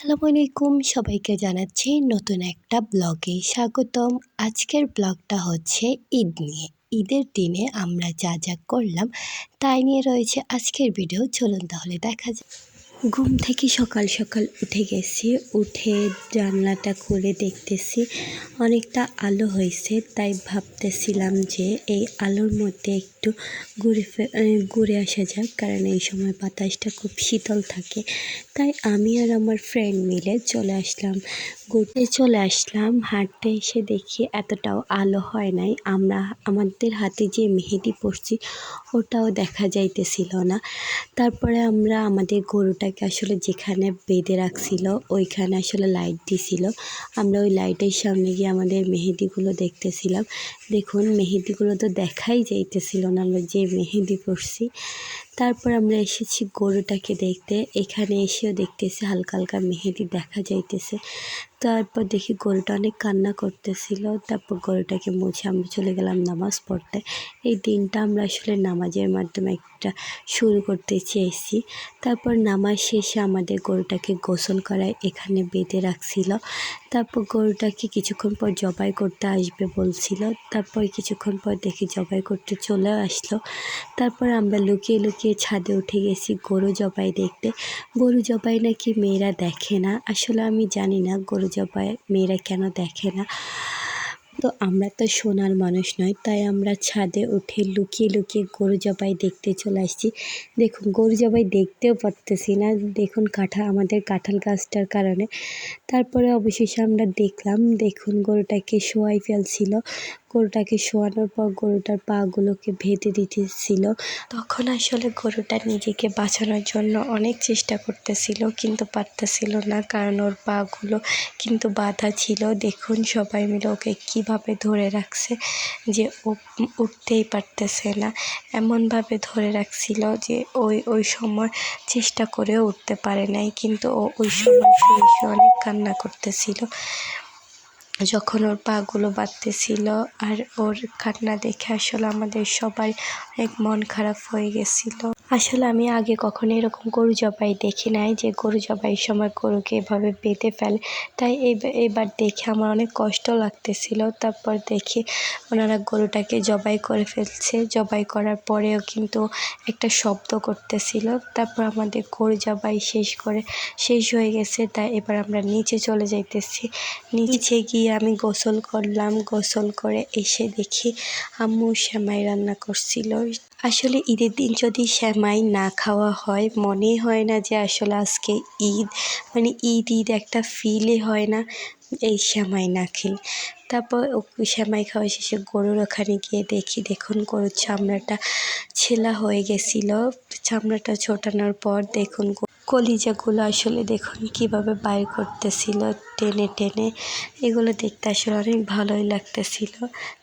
আসসালামু আলাইকুম, সবাইকে জানাচ্ছি নতুন একটা ব্লগে স্বাগতম। আজকের ব্লগটা হচ্ছে ঈদ নিয়ে। ঈদের দিনে আমরা যা যা করলাম তাই নিয়ে রয়েছে আজকের ভিডিও। চলুন তাহলে দেখা যাক। ঘুম থেকে সকাল সকাল উঠে গেছি, উঠে জানলাটা খুলে দেখতেছি অনেকটা আলো হয়েছে, তাই ভাবতেছিলাম যে এই আলোর মধ্যে একটু ঘুরে আসা যাক, কারণ এই সময় বাতাসটা খুব শীতল থাকে। তাই আমি আর আমার ফ্রেন্ড মিলে ঘুরতে চলে আসলাম। হাঁটতে এসে দেখি এতটাও আলো হয় নাই, আমাদের হাতে যে মেহেদি পড়ছি ওটাও দেখা যাইতেছিল না। তারপরে আমরা আমাদের গরুটাকে আসলে যেখানে বেঁধে রাখছিল ওইখানে আসলে লাইট দিছিল। আমরা ওই লাইটের সামনে গিয়ে আমাদের মেহেদিগুলো দেখতেছিলাম। দেখুন, মেহেদিগুলো তো দেখাই যাইতেছিল না আমরা যে মেহেদি পরছি। তারপর আমরা এসেছি গরুটাকে দেখতে। এখানে এসেও দেখতেছি হালকা হালকা মেহেদি দেখা যাইতেছে। তারপর দেখি গরুটা অনেক কান্না করতেছিল। তারপর গরুটাকে মুছে আমরা চলে গেলাম নামাজ পড়তে। এই দিনটা আমরা আসলে নামাজের মাধ্যমে একটা শুরু করতে চেয়েছি। তারপর নামাজ শেষে আমাদের গরুটাকে গোসল করায় এখানে বেঁধে রাখছিল। তারপর গরুটাকে কিছুক্ষণ পর জবাই করতে আসবে বলছিল। তারপর কিছুক্ষণ পর দেখি জবাই করতে চলে আসলো। তারপর আমরা লুকিয়ে লুকিয়ে ছাদে উঠে গেছি গরু জবাই দেখতে। গরু জবাই নাকি মেয়েরা দেখে না, আসলে আমি জানি না গরু জবাই মেয়েরা কেন দেখে না। তো আমরা তো সোনার মানুষ নয়, তাই আমরা ছাদে উঠে লুকিয়ে লুকিয়ে গরু জবাই দেখতে চলে আসছি। দেখুন, গরু জবাই দেখতেও পারতেছি না, দেখুন আমাদের কাঁঠাল গাছটার কারণে। তারপরে অবশেষে আমরা দেখুন গরুটাকে শোয়াই ফেলছিল। গরুটাকে শোয়ানোর পর গরুটার পাগুলোকে বেঁধে দিতেছিল। তখন আসলে গরুটা নিজেকে বাঁচানোর জন্য অনেক চেষ্টা করতেছিল, কিন্তু পারতেছিল না, কারণ ওর পাগুলো কিন্তু বাঁধা ছিল। দেখুন সবাই মিলে ওকে কিভাবে ধরে রাখছে যে ও উঠতেই পারতেছে না। এমনভাবে ধরে রাখছিল যে ওই সময় চেষ্টা করেও উঠতে পারে নাই, কিন্তু ওই সময় শুয়ে অনেক কান্না করতেছিল যখন ওর পাগুলো বাঁধতেছিল। আর ওর কান্না দেখে আসলে আমাদের সবাই অনেক মন খারাপ হয়ে গেছিল। আসলে আমি আগে কখনো এরকম গরু জবাই দেখি নাই যে গরু জবাইয়ের সময় গরুকে এভাবে বেঁধে ফেলে। তাই এবার দেখে আমার অনেক কষ্ট লাগতেছিল। তারপর দেখি ওনারা গরুটাকে জবাই করে ফেলছে। জবাই করার পরেও কিন্তু একটা শব্দ করতেছিল। তারপর আমাদের গরু জবাই শেষ হয়ে গেছে, তাই এবার আমরা নিচে চলে যাইতেছি। নিচে গিয়ে আমি গোসল করলাম। গোসল করে এসে দেখি আম্মু সেমাই রান্না করছিল। আসলে ঈদের দিন যদি সেমাই না খাওয়া হয় মনে হয় না যে আসলে আজকে ঈদ, মানে ঈদ একটা ফিলই হয় না এই সেমাই না খেলে। তারপর সেমাই খাওয়া শেষে গরুর ওখানে গিয়ে দেখুন গরুর চামড়াটা ছেলা হয়ে গেছিল। চামড়াটা ছোটানোর পর দেখুন কলিজাগুলো আসলে দেখুন কিভাবে বাইর করতেছিল টেনে টেনে। এগুলো দেখতে আসলে অনেক ভালোই লাগতেছিল।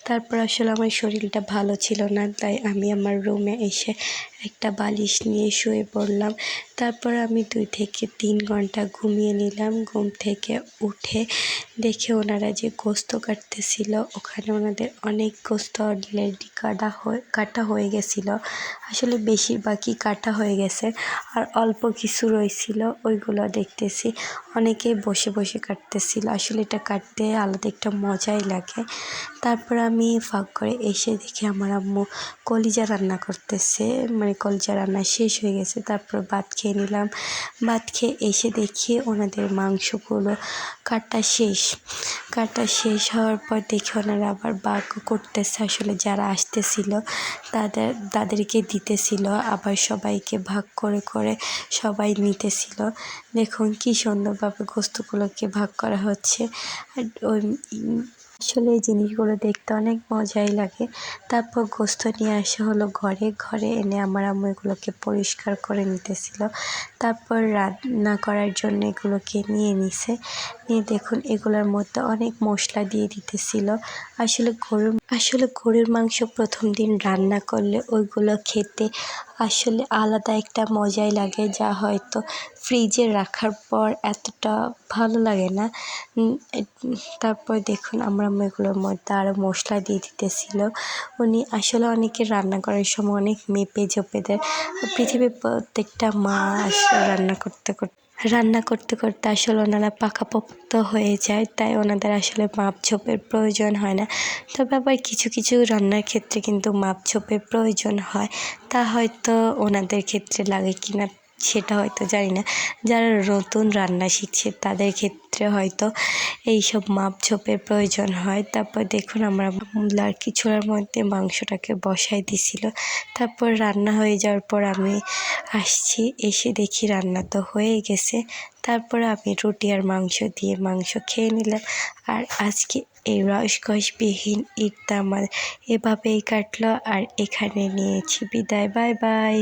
তারপর আসলে আমার শরীরটা ভালো ছিল না, তাই আমি আমার রুমে এসে একটা বালিশ নিয়ে শুয়ে পড়লাম। তারপর আমি 2 থেকে 3 ঘন্টা ঘুমিয়ে নিলাম। ঘুম থেকে উঠে দেখে ওনারা যে গোস্ত কাটতেছিল, ওখানে ওনাদের অনেক গোস্ত অলরেডি কাটা হয়ে গেছিল। আসলে বেশিরভাগই কাটা হয়ে গেছে, আর অল্প কিছু রয়েছিল ওইগুলো দেখতেছি অনেকেই বসে বসে কাটতেছিল। আসলে এটা কাটতে আলাদা একটা মজাই লাগে। তারপর আমি ফাঁক করে এসে দেখি আমার আম্মু কলিজা রান্না করতেছে, মানে কলিজা রান্না শেষ হয়ে গেছে। তারপর ভাত খেয়ে নিলাম। ভাত খেয়ে এসে দেখি ওনাদের মাংসগুলো কাটা শেষ হওয়ার পর দেখি ওনারা আবার ভাগ করতেছে। আসলে যারা আসতেছিল তাদেরকে দিতেছিল, আবার সবাইকে ভাগ করে করে সবাই নিতেছিল। দেখুন কি সুন্দরভাবে গোস্তগুলোকে ভাগ করা হচ্ছে। আর আসলে এই জিনিসগুলো দেখতে অনেক মজাই লাগে। তারপর গোস্ত নিয়ে আসা হলো ঘরে এনে আমার আম্মু এগুলোকে পরিষ্কার করে নিতেছিল। তারপর রান্না করার জন্য এগুলোকে নিয়ে নিছে। নিয়ে দেখুন এগুলোর মধ্যে অনেক মশলা দিয়ে দিতেছিল। আসলে গরুর মাংস প্রথম দিন রান্না করলে ওইগুলো খেতে আসলে আলাদা একটা মজাই লাগে, যা হয়তো ফ্রিজে রাখার পর এতটা ভালো লাগে না। তারপর দেখুন আমরা এগুলোর মধ্যে আরও মশলা দিয়ে দিতেছিল। উনি আসলে অনেকে রান্না করার সময় অনেক মেপে জোপে দেয়। পৃথিবীর প্রত্যেকটা মা আসলে রান্না করতে রান্না করতে করতে আসলে ওনারা পাকাপোক্ত হয়ে যায়, তাই ওনাদের আসলে মাপঝোপের প্রয়োজন হয় না। তবে আবার কিছু কিছু রান্নার ক্ষেত্রে কিন্তু মাপঝোপের প্রয়োজন হয়, তা হয়তো ওনাদের ক্ষেত্রে লাগে কিনা সেটা হয়তো জানি না। যারা নতুন রান্না শিখছে তাদের ক্ষেত্রে হয়তো এইসব মাপঝোপের প্রয়োজন হয়। তারপর দেখুন আমরা লার্কি ছোলার মধ্যে মাংসটাকে বসাই দিছিল। তারপর রান্না হয়ে যাওয়ার পর আমি আসছি, এসে দেখি রান্না তো হয়ে গেছে। তারপরে আমি রুটি আর মাংস দিয়ে মাংস খেয়ে নিলাম। আর আজকে এই রসকসবিহীন ঈদটা আমার এভাবেই কাটলো। আর এখানে নিয়েছি বিদায়। Bye bye.